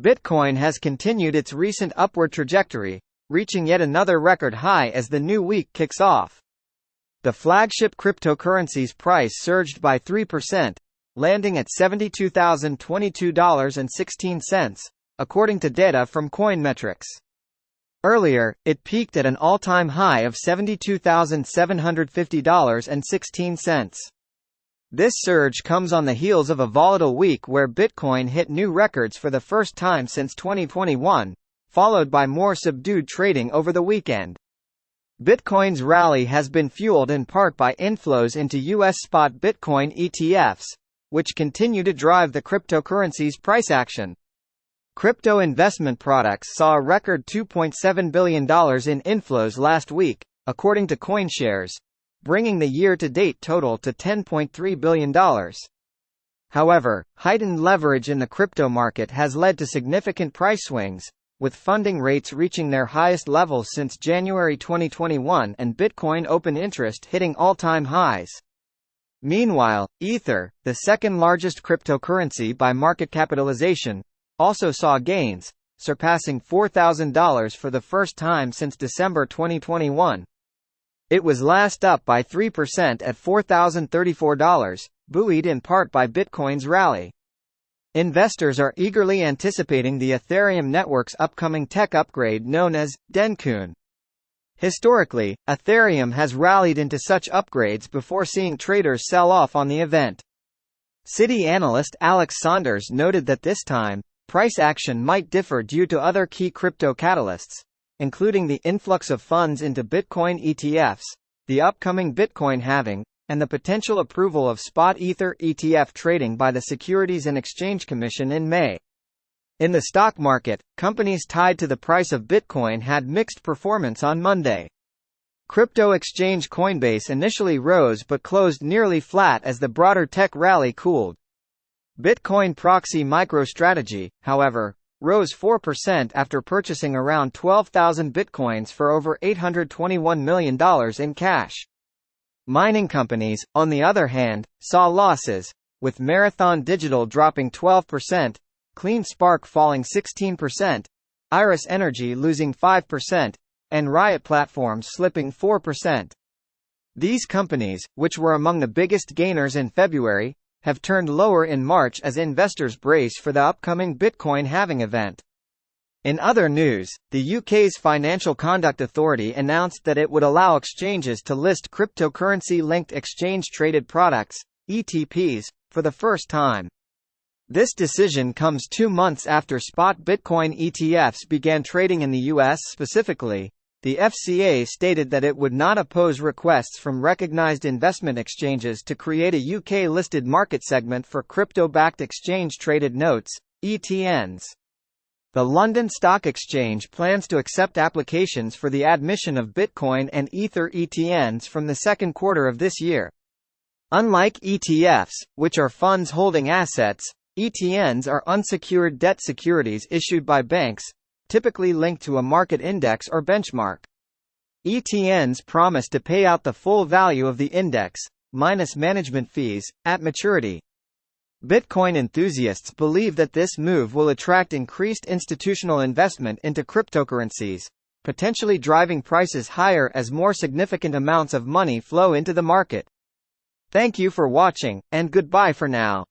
Bitcoin has continued its recent upward trajectory, reaching yet another record high as the new week kicks off. The flagship cryptocurrency's price surged by 3%, landing at $72,022.16, according to data from Coinmetrics. Earlier, it peaked at an all-time high of $72,750.16. This surge comes on the heels of a volatile week where Bitcoin hit new records for the first time since 2021, followed by more subdued trading over the weekend. Bitcoin's rally has been fueled in part by inflows into U.S. spot Bitcoin ETFs, which continue to drive the cryptocurrency's price action. Crypto investment products saw a record $2.7 billion in inflows last week, according to CoinShares, bringing the year-to-date total to $10.3 billion. However, heightened leverage in the crypto market has led to significant price swings, with funding rates reaching their highest levels since January 2021 and Bitcoin open interest hitting all-time highs. Meanwhile, Ether, the second-largest cryptocurrency by market capitalization, also saw gains, surpassing $4,000 for the first time since December 2021. It was last up by 3% at $4,034, buoyed in part by Bitcoin's rally. Investors are eagerly anticipating the Ethereum network's upcoming tech upgrade known as Dencun. Historically, Ethereum has rallied into such upgrades before seeing traders sell off on the event. Citi analyst Alex Saunders noted that this time, price action might differ due to other key crypto catalysts, including the influx of funds into Bitcoin ETFs, the upcoming Bitcoin halving, and the potential approval of spot Ether ETF trading by the Securities and Exchange Commission in May. In the stock market, companies tied to the price of Bitcoin had mixed performance on Monday. Crypto exchange Coinbase initially rose but closed nearly flat as the broader tech rally cooled. Bitcoin proxy MicroStrategy, however, rose 4% after purchasing around 12,000 bitcoins for over $821 million in cash. Mining companies, on the other hand, saw losses, with Marathon Digital dropping 12%, CleanSpark falling 16%, Iris Energy losing 5%, and Riot Platforms slipping 4%. These companies, which were among the biggest gainers in February, have turned lower in March as investors brace for the upcoming Bitcoin halving event. In other news, the UK's Financial Conduct Authority announced that it would allow exchanges to list cryptocurrency-linked exchange-traded products, ETPs, for the first time. This decision comes 2 months after spot Bitcoin ETFs began trading in the US. Specifically, the FCA stated that it would not oppose requests from recognized investment exchanges to create a UK-listed market segment for crypto-backed exchange-traded notes, ETNs. The London Stock Exchange plans to accept applications for the admission of Bitcoin and Ether ETNs from the second quarter of this year. Unlike ETFs, which are funds holding assets, ETNs are unsecured debt securities issued by banks, typically linked to a market index or benchmark. ETNs promise to pay out the full value of the index, minus management fees, at maturity. Bitcoin enthusiasts believe that this move will attract increased institutional investment into cryptocurrencies, potentially driving prices higher as more significant amounts of money flow into the market. Thank you for watching, and goodbye for now.